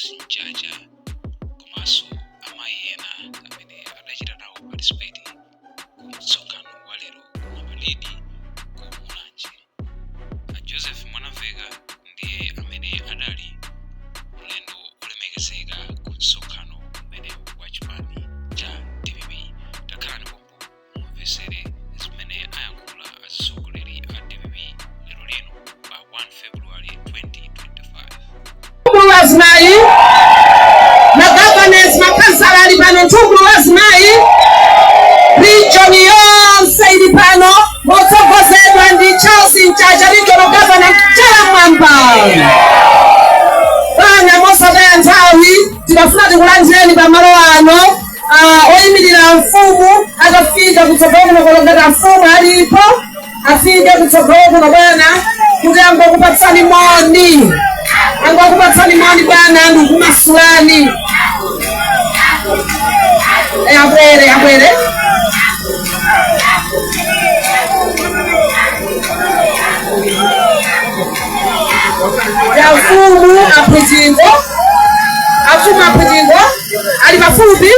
Sinchacha komanso amayena amene adachita nawo participate ku msonkhano wa lero ku Malindi ku Mulanje. Joseph Mwanaveka ndiye amene adali mlendo olemekezeka ku msonkhano umene wa chipani cha DPP. Takhalani pompo mumvesere zimene ayankhula atsogoleri a DPP lero lino pa 1 February 2025. Wazimayi na governance makansala ali pano Ntumbulu wazimayi region yonse ili pano motsogozedwa ndi Charles Sinchacha regional governor Chalamwamba. Bana mosataya nthawi tinafuna tikulandireni pamalo ano oyimirira mfumu akafika kutsogolo kuno kolongeta mfumu alipo afike kutsogolo kuno bwana kuti angokupatsani moni. Angokupatsani moni bwana ndikumasulani. Abwere. Ya mfumu apujingo. Afumu apujingo. Ali pafupi.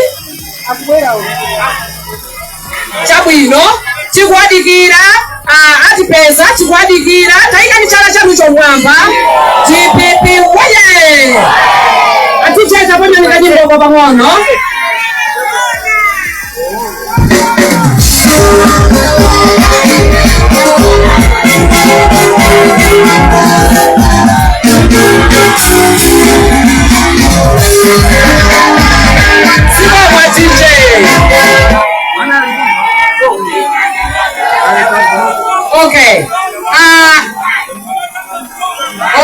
Chabwino. Chikuwadikira. Atipeza chikuwadikira. Taika ni chala chanu chomwamba. DPP woye. Aticheza pona nikajimbo kwa pamono.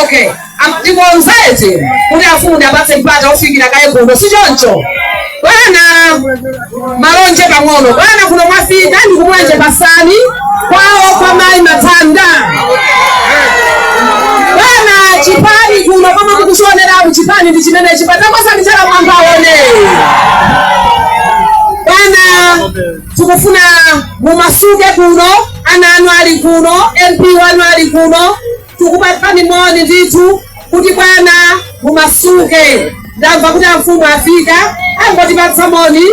Okay. Ndiko mzeti kuti afunde apatse mpata ofikira kaye kuno sichoncho. Bwana malonje pang'ono. Bwana kuno mwafika ndikumwenje pasani kwawo kwa mai matanda. Bwana chipani kuno kama kukushonera chipani ndi chimene chipata kwasa ndi Chalamwamba one. Bwana tukufuna mumasuke kuno ana anu ali kuno MP wanu ali kuno tukupatani moni nditu kuti bwana mumasuke. Ndamva kuti mfumu afika angotipatsa moni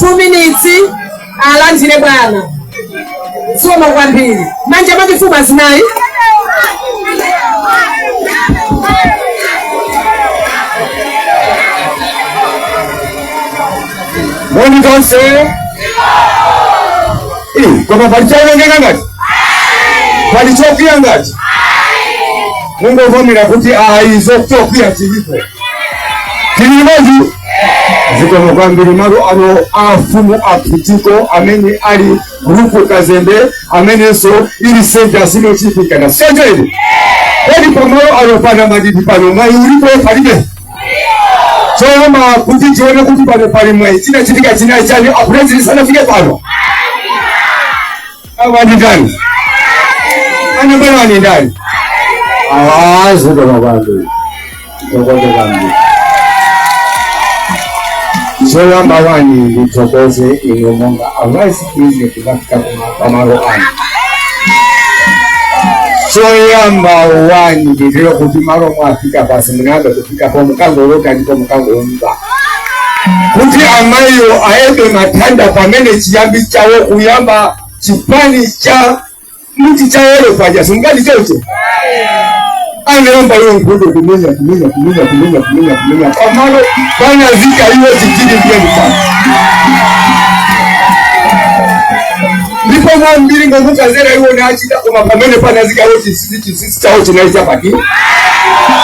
2 minutes alandire bwana. Soma kwambiri manje mfumu azinayi. Moni tonse. Koma palichaonengeka ngati? Palichokia ngati? Mungu vomera kuti izochokia chilipo. Chilimaji? Zikomo kwambiri malo ano afumu apitiko amene ali grupu Kazembe amene so ili senta sino chifika na senta ili. Kwani pamalo alopana madidi pano mai ulipo palibe. Choma kuti chione kuti pano pali mwai china chitika china chani apurezi sana fike pano. Awani ndani. Anabana ni ndani. Zikomo kwambiri. Ngoja kwambiri. Choyamba wani litokoze inomonga avaisi kuize kufika pamalo ano. Choyamba wani nditero kuti malo mwafika basi munaga kufika kwa mkango loka ndipo mkango omba. Kuti amayo aebe matanda pamene chiyambi chawo kuyamba chipani cha mti chawo paja sungani chocho. Anaomba yeye ngudo kumenya pamalo bana zika hiyo zikini ndio sana. Ndipo mwambiri ngovuka zera hiyo na achita kwa pamene pana zika yote sisi chao tunaita paki.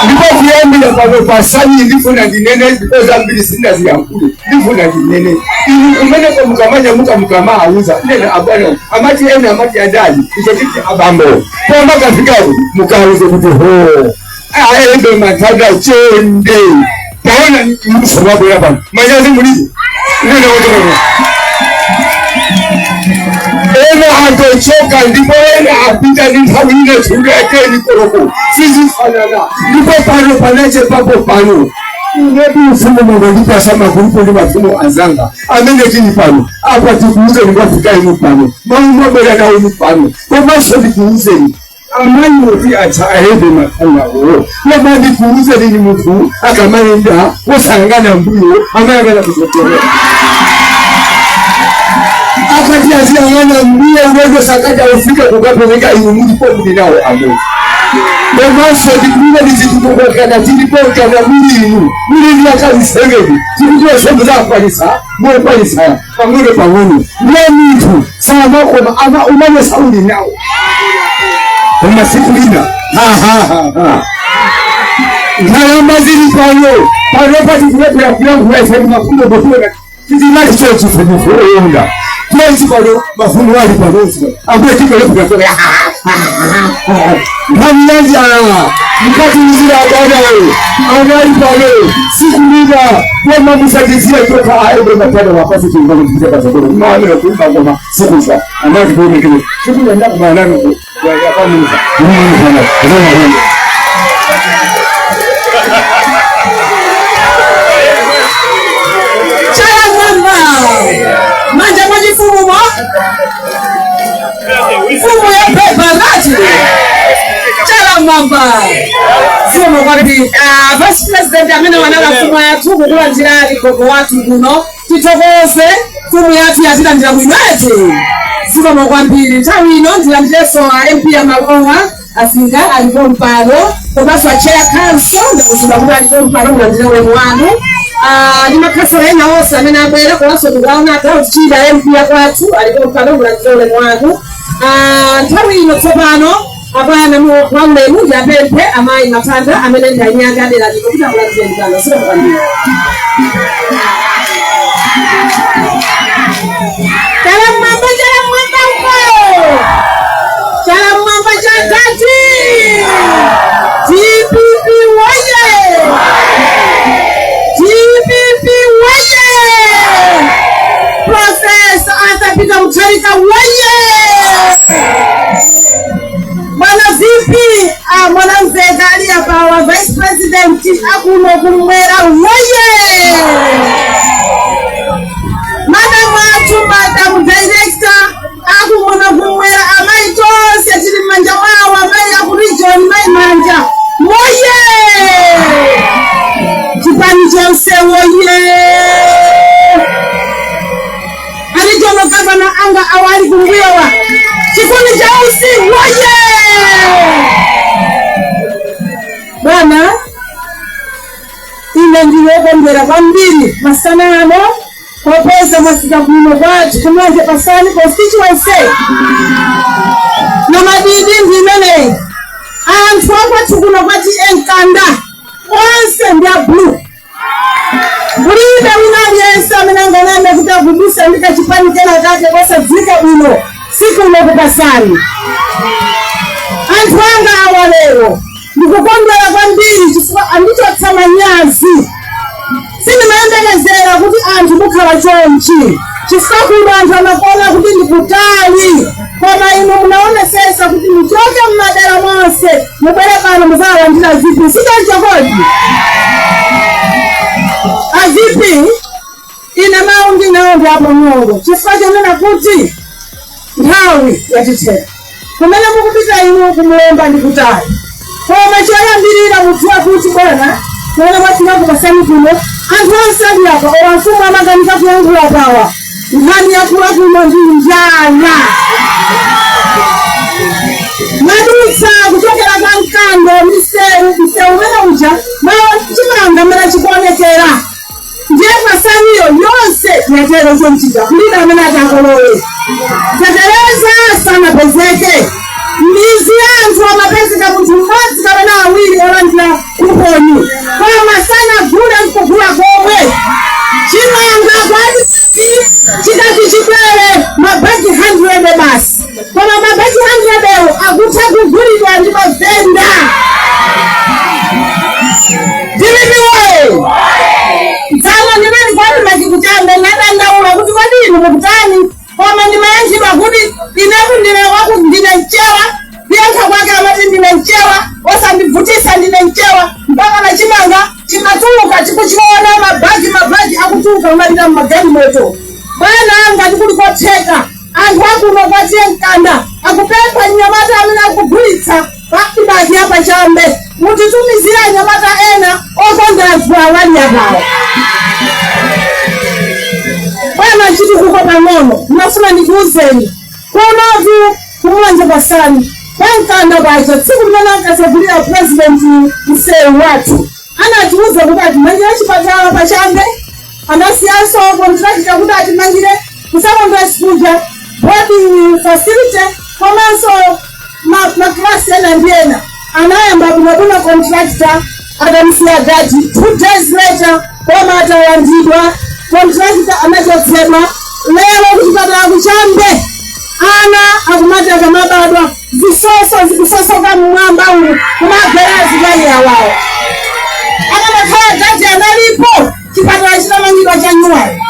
Ndipo kiambi na pano pasani ndipo na dinene ndipo za mbili sinda ziyankule. Ndipo na dinene. Umene kwa mkamanya auza. Nena abana amati ene amati adali. Ichotiki abambo. Kwa mbaka fikabu mukauze kuti ho. Aende matanda chende. Taona mtu wako hapa. Majazi mulize. Ndio wote. Ena hatochoka ndipo ena apita ni hawine tuleke ni koroko. Sisi fanana. Ndipo pano panache papo pano. Nebi ufumo mwagita sama kulipo ni mafumo azanga. Amene kini pano. Hapa tukuuze ni wafika inu pano. Maumabela na inu pano. Kwa maso ni kuuze ni. amanyoti acha ahebe makanawo yabandi kuuza lini mtu akamanda wasangana mbuyo amayagala kusotola akati asiangana mbuyo uwezo sakata ufika kukapeleka iumudi pombi nao amo Bemaso dikuwa nizitukuwa kana tilipoka na mwili ya kanisengedi tikuwa somu za kwanisa mwe kwanisa pangule panguni mwe mitu sama kwa ama umame sauli nao kama siku lina ngayamba zili pano pati kuwepo ya kuyangu ya ifani mafundo bofuwa tizimali chochi fani fuwa Tuwezi pano mafundo wali pano ambaye tiko lepu ya kwa Mamianja mkati mzira abadawe Angali pale siku nida kwa mamusagizia kutoka aebe matana wapasi tuingani mpita pasagoro Mwana ya kuimba kwa siku sa Angali kwa mekele siku ya ndaku maanani kwa ya kwa mnuza Chala mama Manja majifumu mo Fumu ya pepa lati Chala mamba Fumu kwa kati Vice President amena wanala fumu ya tu kukula njirani koko watu kuno Titokose fumu ya tu ya zita njira mwimati Fumu kwa mpili Tawino njira mjeso wa MP ya Magonga Afinga alikuwa mpalo Komasu wa chair council na usibakuwa alikuwa mpalo na njira wenu ni makasa wena hosa mena abwela kwa waso tugaona hata uchida MP ya kwatu alikuwa mpalo na njira wenu wangu Tawi ino tobano abana mu kwambe mu ya pepe amai matanda amelenda nyaga de la dikopita kwa nzengano sio kwambia Chala mwamba chakati TPP waje Professor atapita mcharika waje Bwana vipi mwana mzegari hapa wa Vice President akuno kumwera waje Madam Director akumona kumwera amaitose chili manja wao ambaye akulijon mai manja waje Kipani chonse waje Alijono gavana anga awali kumwiwa Kifuni chausi waje Bwana ina ndiweko mbera kwambiri masanano kwa pesa masika kuno kwatu kumweze pasani constituency na madidi ndimene antu wakwatu kuno kwati enkanda onse ndia blue Bulibe unali esa minanganame kutakubusa ndika chipani tena kate kosa zika uno siku unokupasani antu wanga awalero ndikukondwela kwambiri chifukwa andicho tsamanyazi sini maendelezera kuti antu mukhala chonchi chifukwa kuno antu anakuona kuti ndikutali koma inu munaonesesa kuti muchoke mmadera monse mubwere pano muzalandira zipi sikanchokodi azipi ina maungi naondi hapo nyongo chifukwa chanena kuti nthawi yatitera kumene mukupita inu kumulomba ndikutali koma choyambirira mudziwa kuti bwana kuona mwatina kupasani kuno anthu onse ali apa owafumu amaganika kuyankhula pawa nkhani yakula kuno ndi njala madutsa kuchokera kwa mkando misewu umene uja mayo chimanga mene chikuonekera ndiye pasaniyo yonse yatero chonchita kulida amene atakolowe tetereza sana pezeke mizi yantu wamapezeka munthu mmodzi kapena awiri olandira kuponi koma sana gula nkugula komwe chimanga kwati chitati chibwere mabagi 100 basi koma mabagi 100 ewo akutha kugulidwa ndi mavenda ndilibiwe dzama ndinani kwati machikutambe nadandaula kuti kwadini mukutani koma ndimayankhidwa kuti ineku ndine mchewa ndiyankha kwake amati ndine mchewa osandivutisa ndine mchewa mpaka na chimanga chimatuluka chikuchiona mabagi akutuluka umalira mmagani moto bwana anga ndikuli kotheka anthu akuno kwatie mkanda akupempha nyamata amene akugulitsa pakibaki apa Chambe mutitumizira nyamata ena okondera anthu awali apawo. Bwana chitukuko pang'ono ndinafuna ndikuwuzeni kunotu kumulanje pasani pamkanda pacha tsiku limene ankasagulira president Msewu wathu anatiwuza kuti atimangire chipatala pa Chambe, anasiyanso kontrakita kuti atimangire kusakondera sikuja boarding facility komanso maklasi ena ndi ena. Anayamba kunabuna kontrakita atamsiya Gaji. 2 days later koma atalandidwa kontrakita anachotsedwa. Lero kuchipatala ku Chambe ana akumata kamabadwa zisoso zikusosoka mmwamba umu kumagerazi kali awawo. Akanakhala Gaji analipo chipatala chitamangidwa cha Nyuwani.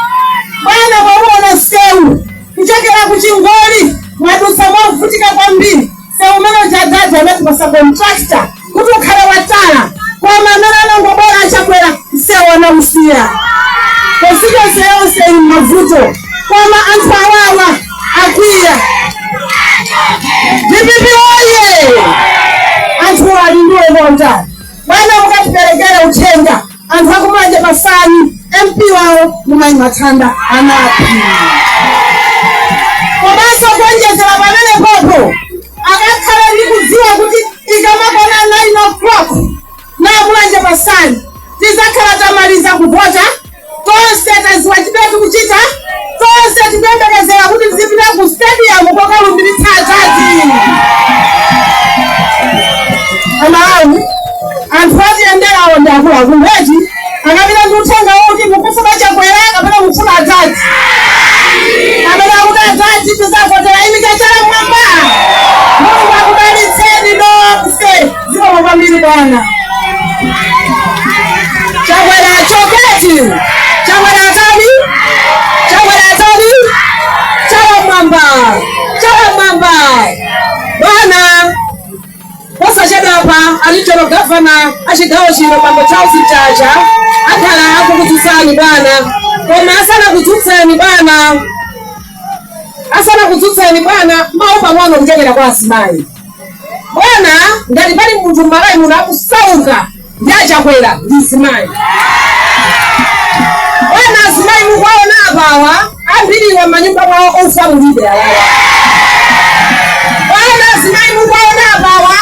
Bwana mwamuona Msewu kuchokera ku Chingoli mwadutsa mwavutika kwambiri. Msewu umene cha Gaji anatipasa kontrakita kuti ukhale watala koma amene anangobwera achakwera Msewu anamusiya. Konsistensi yonse ili mavuto koma anthu awawa akwiya. DPP oye! Anthu ali ndiwo vonda. Bwana mukatiperekera uthenga anthu akumulanje pasani MP wawo Mumayi Mathanda anapi. Komanso kuonjezera pamene popo akakhala ndi kudziwa kuti ikamakona 9 o'clock na mulanje pasani tizakhala tamaliza kuvota. Tonse taziwa chimene tikuchita, tonse tikuyembekezera kuti tizipita ku stadium kokalumbiritsa Ajaji. Amawu anthu atiyendera awo ndi akuluakulu eti akapita ndi uthenga woti mukufuna Chakwera kapena mukufuna Ajaji. Amene akuti Ajaji tizavotera imikachala mwamba. Mulungu akudalitseni nonse. Zikomo kwambiri bwana. Chakwera choketi. Chakwera atani? Chakwera atani? Chawa mwamba. Chawa mwamba. Bwana posachedwa apa alicholo gavana achigawo chino Bambo Charles Chacha akhala akukudzutsani bwana. Koma asana kudzutsani bwana mawu pang'ono kuchokera kwa azimayi. Bwana ngati pali munthu m'Malawi muno akusauka ndi Achakwera ndi azimayi. Bwana azimayi mukuwaona apawa ambiriwa m'manyumba mwawo osamulibe awawa. Bwana azimayi mukuwaona apawa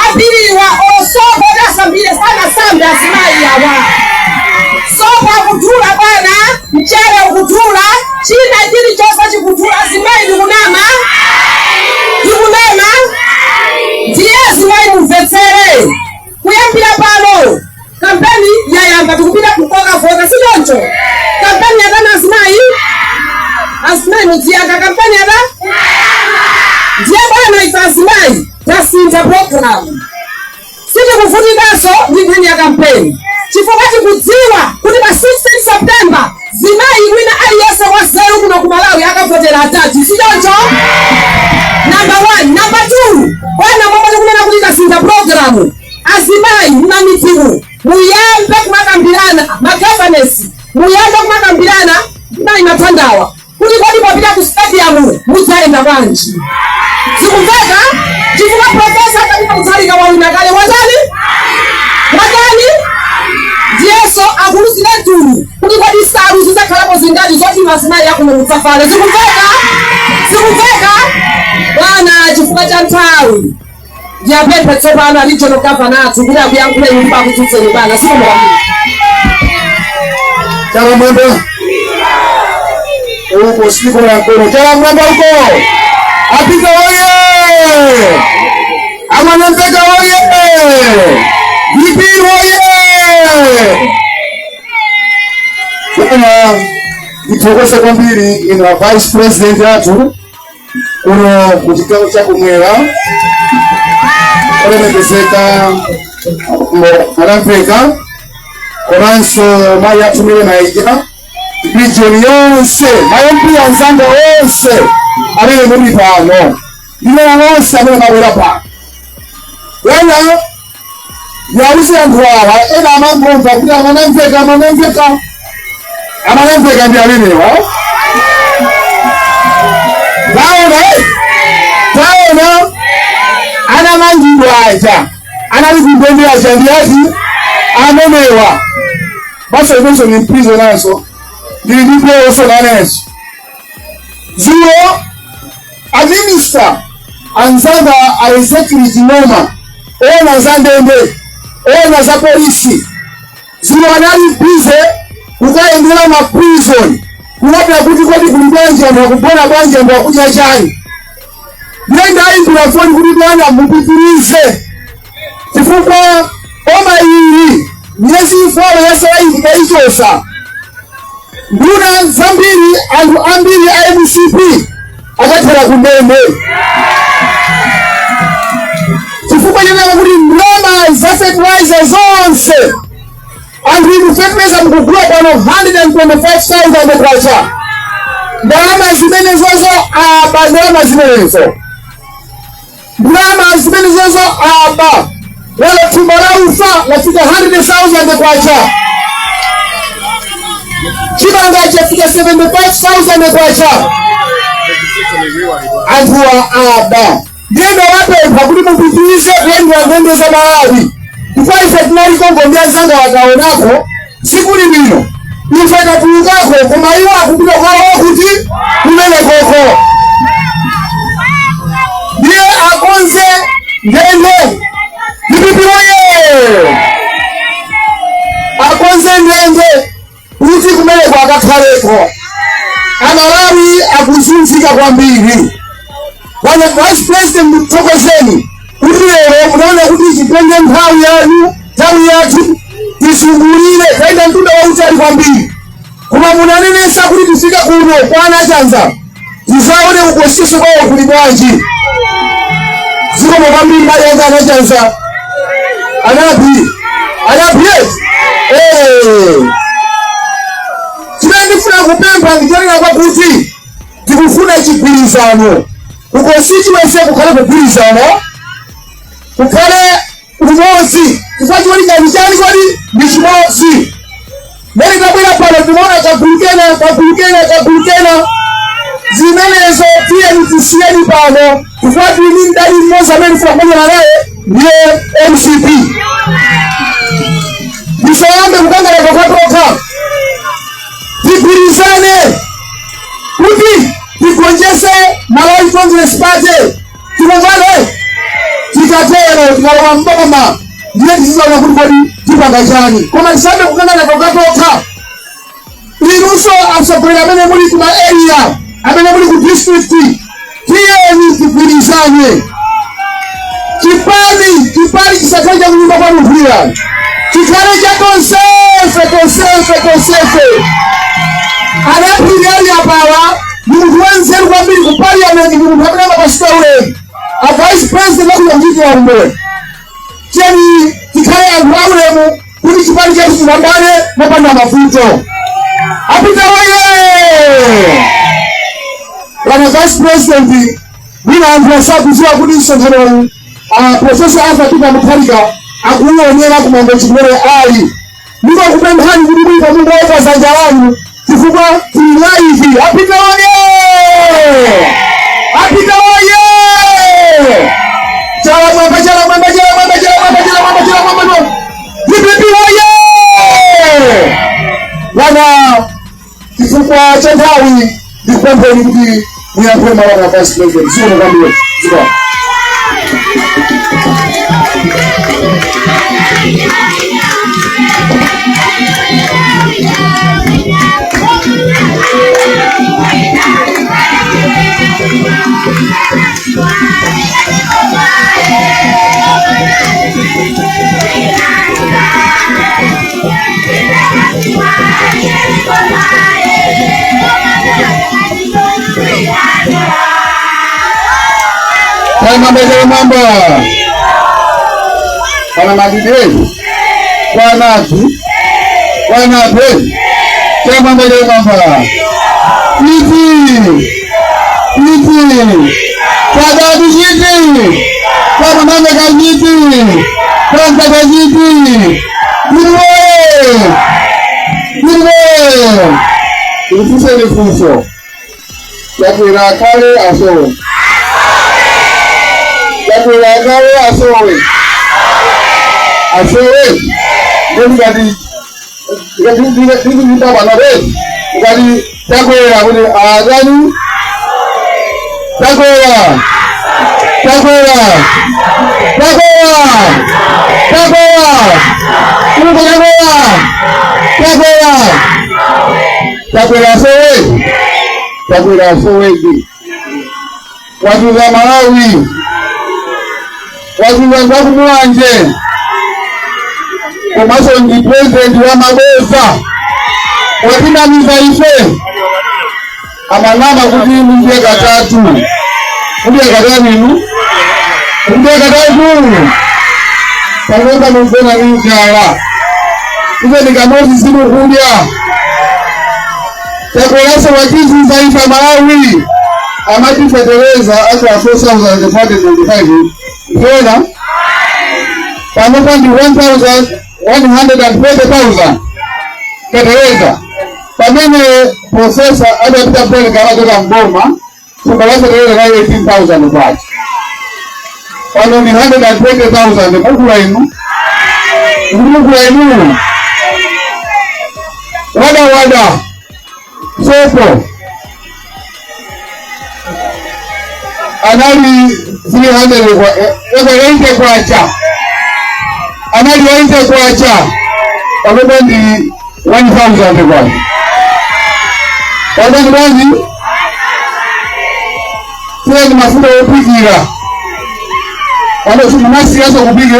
ambiriwa osoba tasambire sana sambe azimayi awa. Soba kutula bwana, mchere ukutula, china chilichonse chikutula azimayi ndikunama. Ndikunama. Ndiye azimayi mumvetsere. Kuyambira pano kampeni yayamba tikupita kukokavota sichoncho. Kampeni yatana azimayi. Azimayi mudziyanga kampeni yata. Ndiye bwana ife azimayi tasintha program. Sitikuvutikanso ndi nkhani ya kampeni. Chifukwa tikudziwa kuti pa 16 September zimayi wina aliyese wanzeru kuno ku Malawi akavotera Ajaji sichoncho. Number 1. Number 2, bwana momwe tikunena kuti tasintha program. Azimayi muna mitingu muyambe kumakambirana magavanesi muyambe kumakambirana Mumayi Mathandawa kuti kodi popita ku stadium mudzayenda bwanji. Zikumveka? Chifukwa profesa akapita kutsalika wawina kale watani? Yeso akulusira tulu kuti kodi salu zizakhalapo zingati zoti azimayi akuno kutsafala. Zikumveka? Bwana chifukwa cha nthawi ndiyapempha tsopano alichono gavana athu kuti akuyankhule nyumba akudzutseni bwana. Zikomo kwambiri. Chala mwamba uko siko la kono. Chala mwamba uko apika oye. Amananteka oye. DPP oye. Kama itokose kwambiri ina vice president athu kuno kuchikao cha kumwera olemekezeka Afrika komanso mayi atumire maija region yonse mayombi anzanga wonse amene muli pano ndimene wonse amene mabwera pano. Wena yawuze anthu awa ena amangomva kuti amanamveka ndi amenewa. taona ana mangirwa aja anali kumbembea chandiati amenewa basi hizo ni mprizo nazo ndipo oso naneso zuo administer anzanga a executive noma ona za ndende ona za polisi zuo anali bize ukaendela ma prison kuwapya kuti kodi kulibanja ndo kupona banja ndo kuja chani nenda hivi na phone kuti bwana mupitirize chifukwa oma hii miezi 4 yasa hivi kaichosa nduna zambiri andu ambiri a MCP akatera kundende chifukwa nyenga kuti ndalama za fertilizer zonse andu imufeteleza mkugula pano 125,000 kwacha ndalama zimene zozo aba ndalama zimenezo ndalama zimene zozo aba wala tumala ufa nafika 100,000 kwacha chibanga chafika 75,000 kwacha antuwa aba ngendo wapemba kuti mupitirize kuyendwa ngendo za Malawi kwa ife tunali kongombea zanga wakaonako sikuli bino ife katulukako kumaiwa kupita kwa kuti kumene koko ndiye akonze ngende nipipiroye akonze ngende kuti kumene kwa akakhaleko Amalawi akuzunzika kwambiri wana vice president mtokozeni kuti lero munaona kuti chipenge nthawi yanu nthawi yathu tisungulire kaenda mtunda wa utali kwambiri koma munanenesa kuti tifika kuno kwa anachanza tizaone ukosisho kwawo kuli bwanji ziko mwambiri mbali yanga anachanza anapi chimendifuna kupempha ndichonera kwa kuti tikufuna chigwirizano ukosisi wese kukhale kugwirizano kukhale umodzi kufachi wali kanishani kwali ni chimodzi neli tabwera pano timona kagulukena zimenezo tiye nitisiyeni pano kufuati ni ndali mmoza meni funamoja na nae ndiye MCP nisawambe mkangala kakatoka tigwirizane kuti tigonjese Malawi Congress Party timongane tikatero tikalawa mboma ndiye tizizaona kuti kodi tipanga chani koma tisambe kukangana kakatoka inuso asogolera amene muli kuma area amene muli ku district tiyeni tigwirizane chipani chisakaja kunyumba kwa mvira chikhale cha konsefe anapigani apawa ni mtu wanzeru kwambiri ku parliament ni mtu amene amapasika ule a vice president wakuya mjiki wa umbe cheni chikhale anthu aulemu kuti chipani chetu chipambane mopanda mavuto apita waye wana vice president wina anthu asakuziwa kuti msonkhano Professor Arthur Peter Mutharika akuonera kumango chimere ali ndiko kupemphani kuti mwita Mungu wako zanja wanu chifukwa tilive apita waye chala mwamba vipi waye wana chifukwa cha nthawi ndikupempheni kuti muyampheni wana vice president sio ngambiro ziko mambo pana madideli kwa napi kwa mambo Niti kwa dadu jiti kwa mambo kajiti kwa mtaka jiti Nilwe Ilifuse Chakwera kale asowe. Chakwera kale asowe. Asowe. Ngati ndikuita bana be. Ngati chakwera kuti agani. Chakwera. Chakwera. Chakwera. Chakwera. Chakwera. Chakwera asowe. Chakwera asowe. Watu za Malawi. Watu wa Kumwanje. Komaso ndi president wa Magoza. Watina mizaife. Amanama kuti mjie katatu. Mjie katatu ninu. Mjie katatu. Kaloka mfena nijala. Ize nikamozi simu kudia. Chakwera wakizi mzaifa Malawi. Amati Federeza atu wa 4,425. Fena. Pamoja ni 1,120,000. Federeza. Pamene processor ada pita pele kama toka Ngoma. Tukalasa kele kaya 18,000 kwa. Pano ni 120,000. Mkula inu. Mkula inu. Wada. Sopo. Anali 300 kwa eke kwacha. Anali eke kwacha. Pamene ni 1,000 kwa. Pamene ni sio ni mafuta ya kupikia. Wale mnasi hasa kupiga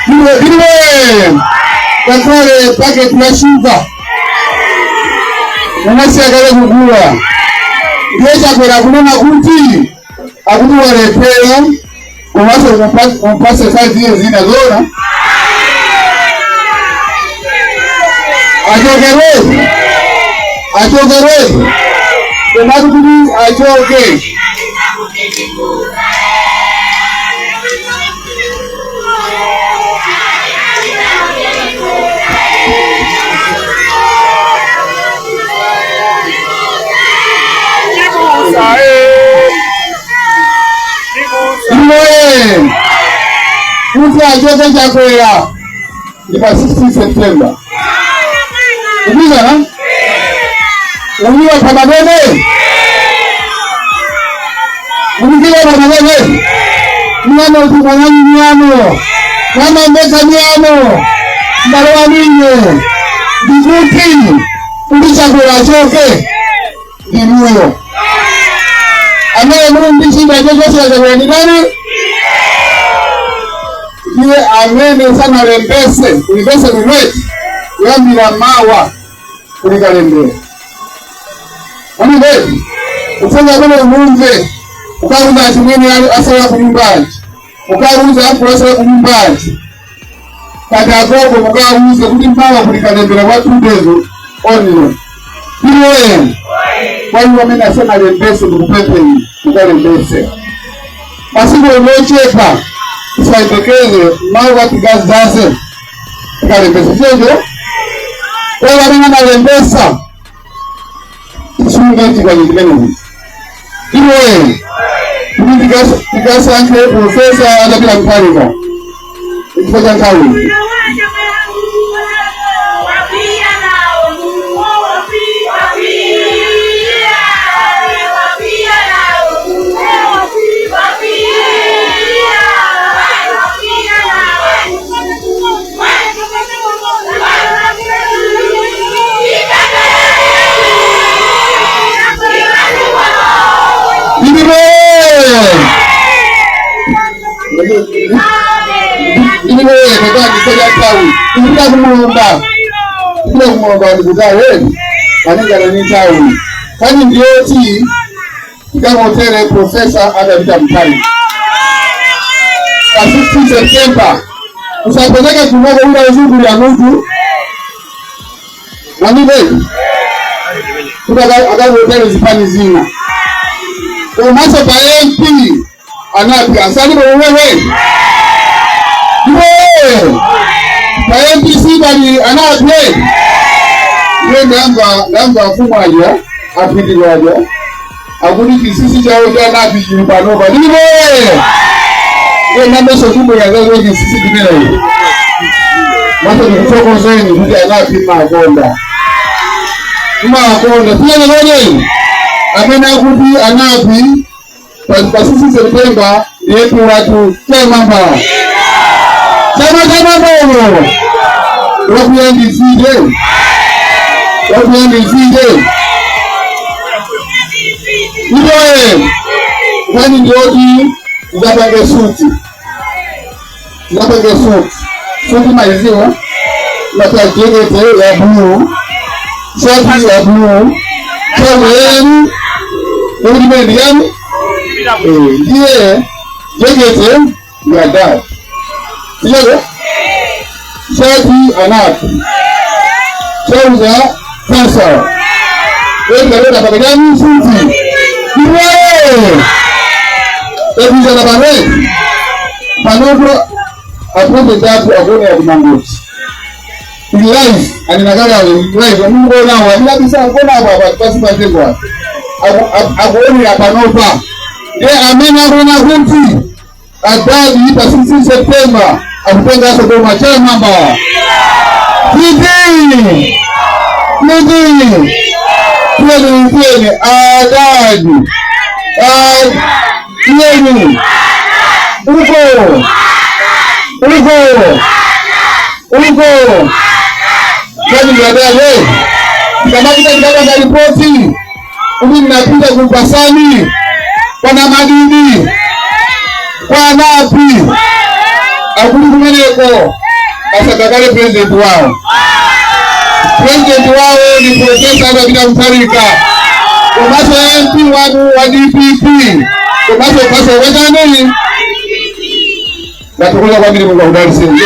Dile. Kakale packet ya sugar. Mnasi akale kugula. Yecha kwa kunena kuti akutu walepea umaso mpase 5 years ina zona achogerezi umatu kuti achoge Kutu ajoge Chakwera Nipa 16 September Ubiza na? Ubiwa pamadene Ubiwa pamadene Miano utumanani miano Kama mbeka miano Mbaroa minye Bikuti Ubi Chakwera ajoge Inuyo Amele mrumbi shida jojo Chakwera ni nani? Iye amene sana lembese, ulibese mweti, yambira mawa, kulika lembele. Wani beti, ufenga kule umunze, ukaruza atimini asala kunyumbaji, ukaruza afu asala kunyumbaji. Kata gogo mkaruza kuti mawa kulika lembele watu udezo, onyo. Iwe, wani wamena sana lembese, kukupepe hii, kulika lembese. Masiko ulochepa, Saibekeze mawa kigazaze kalembesa chenjo kwa wana na lembesa sunga tikanyikene iwe tikasa nke professor adabila mkalika ikifanya kawi kumomba ndikuzaweni anengana nitawi kani ndioti ikamotere professor adabita mkali kwa 16 September usapeleka kumoga ula uzungu ya mtu wani beki kuta akamotere zipani zina umaso pa MP anapi asali wewe pa MP sibali anapi Ye namba fumalia apitilwajo akuti kisisi chao chanapi chili panopa ndipo nambeso kumbe yazazo kisisi kimene hiyo mata nikufokozeni kuti anapi makonda pia nilone amena akuti anapi pasisi Septemba yetu watu chemamba uno wakuyandizide idoe kwani ndioti ukapange suti suti maiziwa nata jegete ya blue shati ya blue chawenu ulimendi yani ndiye jegete ya dad siyo shati anapi chauza kansa wewe pakajani suti ndiye ebiza na bane panobro apote tatu agone ya kumangoti live aninagala live mungu nao bila bisa ngona hapa basi patengwa agone ya panopa ndiye amena ngona huti adadi pasisi Septemba akutenga hapo kwa machama mamba Kidi adadi yeni uliko kani badale kama kita ripoti umi mnapita kumpasani kwa madini kwa napi akuli kumeneko asatakale president wao ni Profesa Abdina Mtarika Komaso MP wa DPP Komaso wajane na tukola kwa mili mungu wa udari senjo